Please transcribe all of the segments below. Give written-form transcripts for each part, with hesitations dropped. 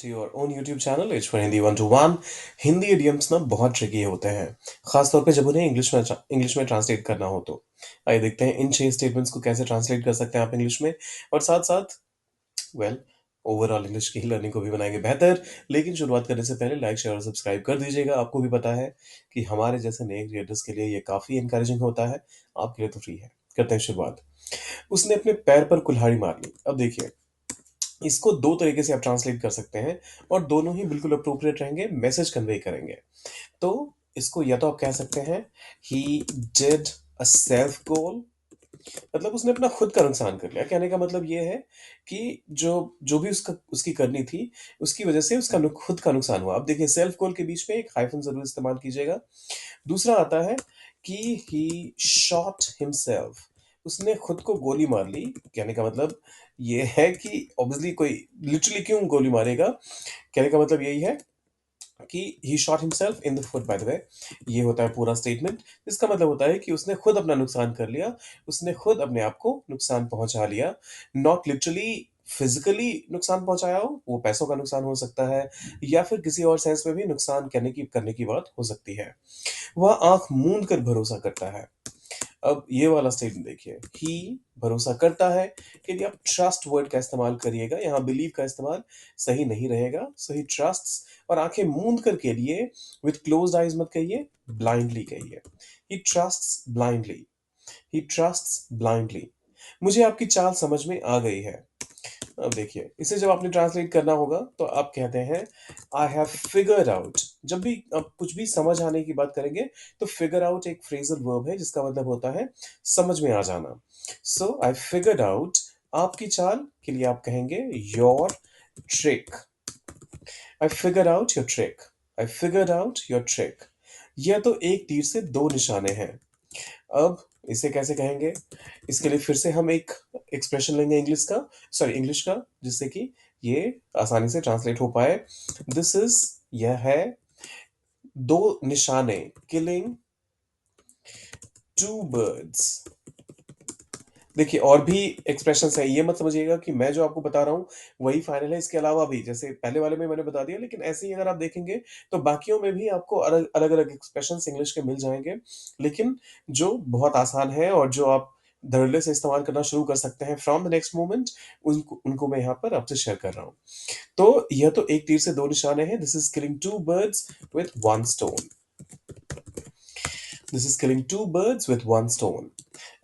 to your own YouTube channel H for Hindi 121। Hindi idioms ना बहुत tricky होते हैं, खासतौर पे जब उन्हें इंग्लिश में ट्रांसलेट करना हो तो। आइए देखते हैं इन 6 स्टेटमेंट्स को कैसे ट्रांसलेट कर सकते हैं आप इंग्लिश में, और साथ साथ वेल ओवरऑल इंग्लिश की लर्निंग को भी बनाएंगे बेहतर। लेकिन शुरुआत करने से पहले लाइक शेयर और सब्सक्राइब कर दीजिएगा। आपको भी पता है कि हमारे जैसे नए क्रिएटर्स के लिए ये काफ़ी इंकरेजिंग होता है, आपके लिए तो फ्री है। करते हैं शुरुआत। उसने अपने पैर पर कुल्हाड़ी मार ली। अब देखिए, इसको दो तरीके से आप ट्रांसलेट कर सकते हैं, और दोनों ही बिल्कुल अप्रोप्रिएट रहेंगे, मैसेज कन्वे करेंगे। तो इसको या तो आप कह सकते हैं he did a self goal, मतलब उसने अपना खुद का नुकसान कर लिया। कहने का मतलब ये है कि जो जो भी उसका उसकी करनी थी, उसकी वजह से उसका खुद का नुकसान हुआ। अब देखिए, सेल्फ गोल के बीच में एक हाइफन जरूर इस्तेमाल कीजिएगा। दूसरा आता है कि ही शॉट हिमसेल्फ, उसने खुद को गोली मार ली। कहने का मतलब ये है कि ऑब्वियसली कोई लिटरली क्यों गोली मारेगा। कहने का मतलब यही है कि he shot himself in the foot. By the way, ये होता है पूरा स्टेटमेंट। इसका मतलब होता है कि उसने खुद अपना नुकसान कर लिया, उसने खुद अपने आप को नुकसान पहुंचा लिया। नॉट लिटरली फिजिकली नुकसान पहुंचाया हो, वो पैसों का नुकसान हो सकता है, या फिर किसी और सेंस में भी नुकसान करने की बात हो सकती है। वह आंख मूंद कर भरोसा करता है। अब ये वाला स्टेटमेंट देखिए, ही भरोसा करता है के लिए आप ट्रस्ट वर्ड का इस्तेमाल करिएगा। यहाँ बिलीव का इस्तेमाल सही नहीं रहेगा। सो ही ट्रस्ट्स, और आंखें मूंद कर के लिए विथ क्लोज्ड आइज मत कहिए, ब्लाइंडली कहिए। ही ट्रस्ट्स ब्लाइंडली, ही ट्रस्ट्स ब्लाइंडली। मुझे आपकी चाल समझ में आ गई है। अब देखिए, इसे जब आपने ट्रांसलेट करना होगा तो आप कहते हैं आई हैव फिगर्ड आउट। जब भी आप कुछ भी समझ आने की बात करेंगे, तो फिगर आउट एक फ्रेजल वर्ब है जिसका मतलब होता है समझ में आ जाना। सो आई फिगर्ड आउट, आपकी चाल के लिए आप कहेंगे your trick. I figured out your trick, I figured out your trick. यह तो एक तीर से दो निशाने हैं। अब इसे कैसे कहेंगे, इसके लिए फिर से हम एक एक्सप्रेशन लेंगे इंग्लिश का, जिससे कि ये आसानी से ट्रांसलेट हो पाए। दिस इज, यह है, दो निशाने, किलिंग टू बर्ड्स। देखिए, और भी एक्सप्रेशंस है, ये मत समझिएगा कि मैं जो आपको बता रहा हूँ वही फाइनल है। इसके अलावा भी, जैसे पहले वाले में मैंने बता दिया, लेकिन ऐसे ही अगर आप देखेंगे तो बाकियों में भी आपको अलग अलग अलग एक्सप्रेशंस इंग्लिश के मिल जाएंगे। लेकिन जो बहुत आसान है और जो आप धड़ल्ले से इस्तेमाल करना शुरू कर सकते हैं फ्रॉम द नेक्स्ट मोमेंट, उनको उनको मैं यहाँ पर आपसे शेयर कर रहा हूँ। तो यह तो एक तीर से दो निशाने हैं। This is killing two birds with one stone. This is killing two birds with one stone.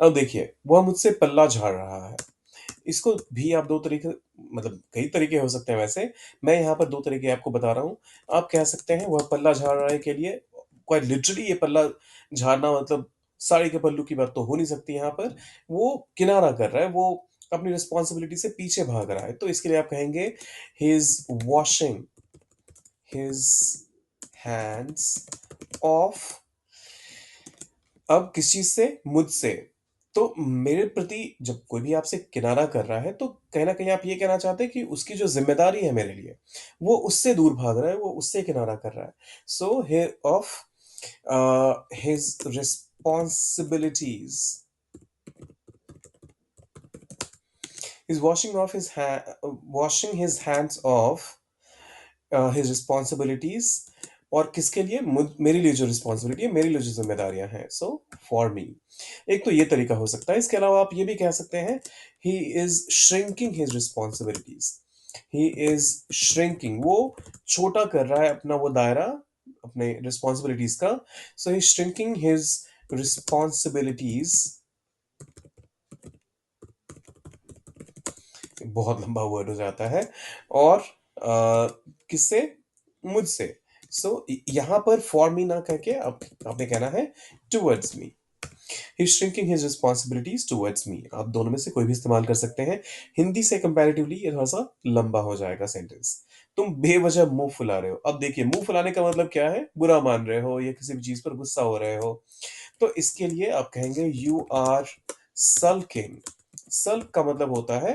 अब देखिए, वह मुझसे पल्ला झाड़ रहा है। इसको भी आप दो तरीके, मतलब कई तरीके हो सकते हैं वैसे। मैं यहाँ पर दो तरीके आपको बता रहा हूँ। आप कह सकते हैं वह पल्ला झाड़ रहा है के लिए, क्वाइट लिटरली ये पल्ला झाड़ना मतलब साड़ी के पल्लू की बात तो हो नहीं सकती यहाँ पर। वो किनारा कर रहा है, वो अपनी रिस्पॉन्सिबिलिटी से पीछे भाग रहा है। तो इसके लिए आप कहेंगे he is washing his hands of. अब किस चीज से, मुझसे। तो मेरे प्रति जब कोई भी आपसे किनारा कर रहा है, तो कहीं ना कहीं आप ये कहना चाहते हैं कि उसकी जो जिम्मेदारी है मेरे लिए, वो उससे दूर भाग रहा है, वो उससे किनारा कर रहा है। So he off his responsibilities, is washing his hands off his responsibilities. और किसके लिए, मेरे लिए जो रिस्पॉन्सिबिलिटी है, मेरे लिए जो जिम्मेदारियां हैं, सो फॉर मी। एक तो ये तरीका हो सकता है। इसके अलावा आप ये भी कह सकते हैं he is shrinking his responsibilities. He is shrinking, वो छोटा कर रहा है अपना वो दायरा, अपने रिस्पॉन्सिबिलिटीज का। सो ही श्रिंकिंग हिज रिस्पॉन्सिबिलिटीज। बहुत लंबा वर्ड हो जाता है। और किससे, मुझसे। सो यहां पर फॉर मी ना कह के आपने कहना है towards me. He shrinking his responsibilities towards me. आप दोनों में से कोई भी इस्तेमाल कर सकते हैं। हिंदी से कंपैरेटिवली ये थोड़ा सा लंबा हो जाएगा सेंटेंस। तुम बेवजह मुंह फुला रहे हो। अब देखिए, मुंह फुलाने का मतलब क्या है, बुरा मान रहे हो या किसी भी चीज पर गुस्सा हो रहे हो। तो इसके लिए आप कहेंगे यू आर सल्किंग। सल्क का मतलब होता है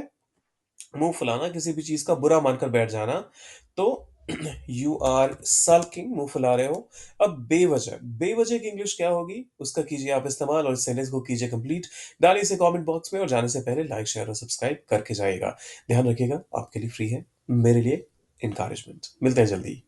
मुंह फुलाना, किसी भी चीज का बुरा मानकर बैठ जाना। तो यू आर सल्किंग, मुंह फुला रहे हो। अब बेवजह, बेवजह की इंग्लिश क्या होगी, उसका कीजिए आप इस्तेमाल, और इस सेंटेंस को कीजिए कंप्लीट। डालिए इसे कमेंट बॉक्स में, और जाने से पहले लाइक शेयर और सब्सक्राइब करके जाइएगा। ध्यान रखिएगा, आपके लिए फ्री है, मेरे लिए एनकरेजमेंट। मिलते हैं जल्दी ही।